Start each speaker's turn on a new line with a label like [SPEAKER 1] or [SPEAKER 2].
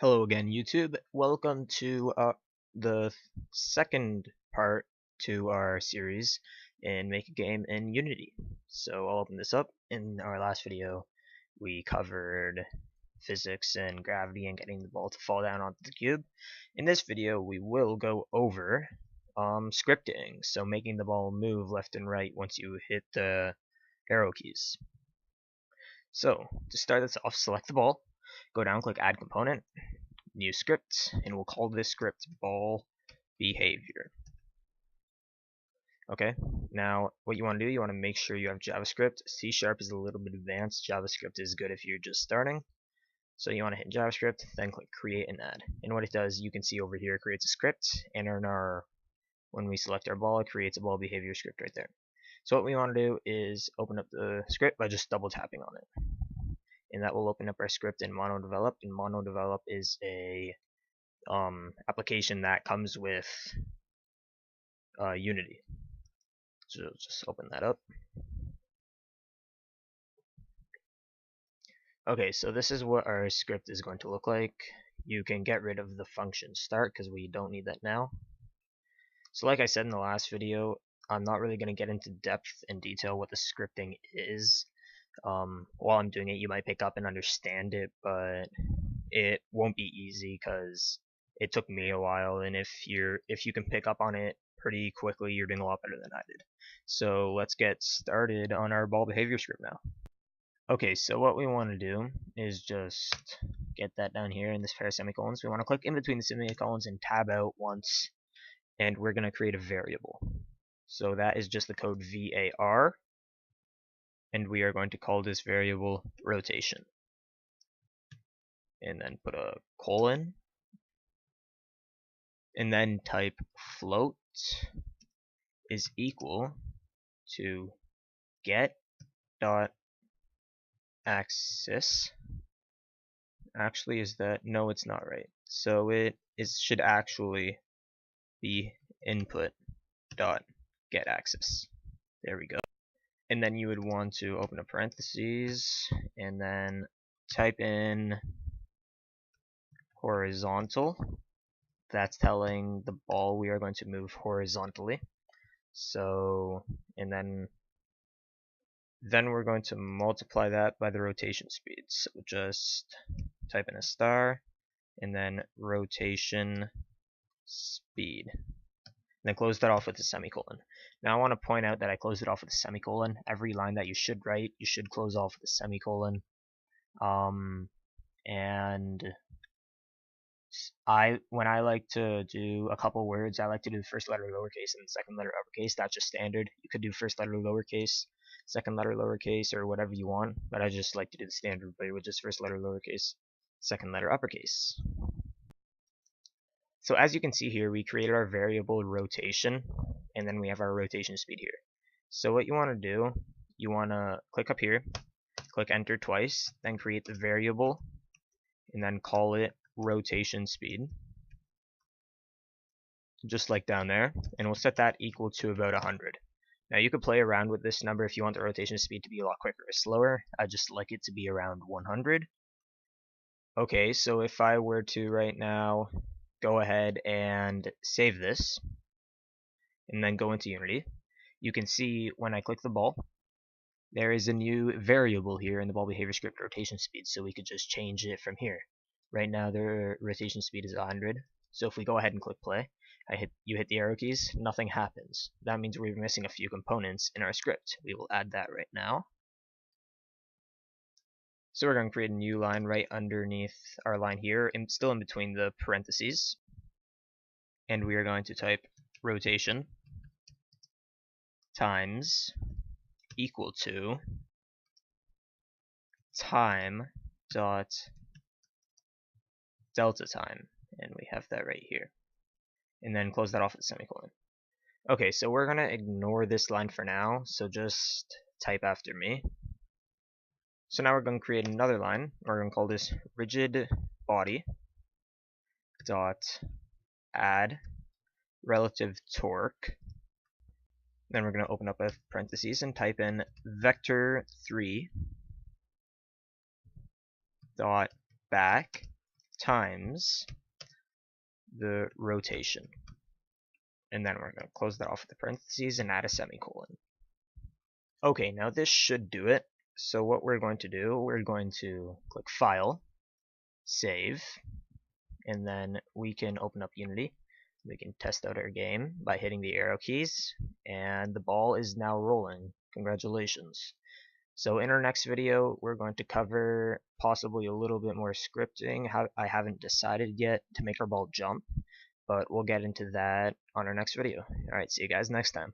[SPEAKER 1] Hello again, YouTube. Welcome to the second part to our series in Make a Game in Unity. So I'll open this up. In our last video, we covered physics and gravity and getting the ball to fall down onto the cube. In this video, we will go over scripting, so making the ball move left and right once you hit the arrow keys. So to start this off, select the ball, go down, click Add Component, New Script, and we'll call this script ball behavior. Okay, now what you want to do, you want to make sure you have JavaScript. C# is a little bit advanced. JavaScript is good if you're just starting. So you want to hit JavaScript, then click Create and Add. And what it does, you can see over here, it creates a script, and when we select our ball, it creates a ball behavior script right there. So what we want to do is open up the script by just double tapping on it. And that will open up our script in MonoDevelop. And MonoDevelop is a application that comes with Unity. So just open that up. Okay, so this is what our script is going to look like. You can get rid of the function start because we don't need that now. So like I said in the last video, I'm not really going to get into depth and detail what the scripting is. While I'm doing it, you might pick up and understand it, but it won't be easy because it took me a while, and if you can pick up on it pretty quickly, you're doing a lot better than I did. So let's get started on our ball behavior script now. Okay, so what we want to do is just get that down here in this pair of semicolons. We want to click in between the semicolons and tab out once, and we're going to create a variable. So that is just the code var, and we are going to call this variable rotation. And then put a colon, and then type float is equal to get dot axis. Actually, is that, no, it's not right. So it should actually be input dot get axis. There we go. And then you would want to open a parentheses and then type in horizontal. That's telling the ball we are going to move horizontally. So, and then we're going to multiply that by the rotation speed. So just type in a star and then rotation speed. And then close that off with a semicolon. Now I want to point out that I closed it off with a semicolon. Every line that you should write, you should close off with a semicolon. And when I like to do a couple words, I like to do the first letter lowercase and the second letter uppercase. That's just standard. You could do first letter lowercase, second letter lowercase, or whatever you want, but I just like to do the standard way, which is first letter lowercase, second letter uppercase. So as you can see here, we created our variable rotation, and then we have our rotation speed here. So what you want to do, you want to click up here, click enter twice, then create the variable, and then call it rotation speed, just like down there, and we'll set that equal to about 100. Now you could play around with this number if you want the rotation speed to be a lot quicker or slower. I just like it to be around 100. Okay, so if I were to right now go ahead and save this and then go into Unity, you can see when I click the ball, there is a new variable here in the ball behavior script, rotation speed, so we could just change it from here. Right now the rotation speed is 100, so if we go ahead and click play, you hit the arrow keys, nothing happens. That means we're missing a few components in our script. We will add that right now. So we're going to create a new line right underneath our line here, and still in between the parentheses. And we are going to type rotation times equal to time dot delta time. And we have that right here. And then close that off with a semicolon. Okay, so we're going to ignore this line for now, so just type after me. So now we're going to create another line. We're going to call this rigid body dot add relative torque. Then we're going to open up a parentheses and type in vector3 dot back times the rotation. And then we're going to close that off with the parentheses and add a semicolon. Okay, now this should do it. So what we're going to do, we're going to click File, Save, and then we can open up Unity. We can test out our game by hitting the arrow keys, and the ball is now rolling. Congratulations. So in our next video, we're going to cover possibly a little bit more scripting. I haven't decided yet to make our ball jump, but we'll get into that on our next video. Alright, see you guys next time.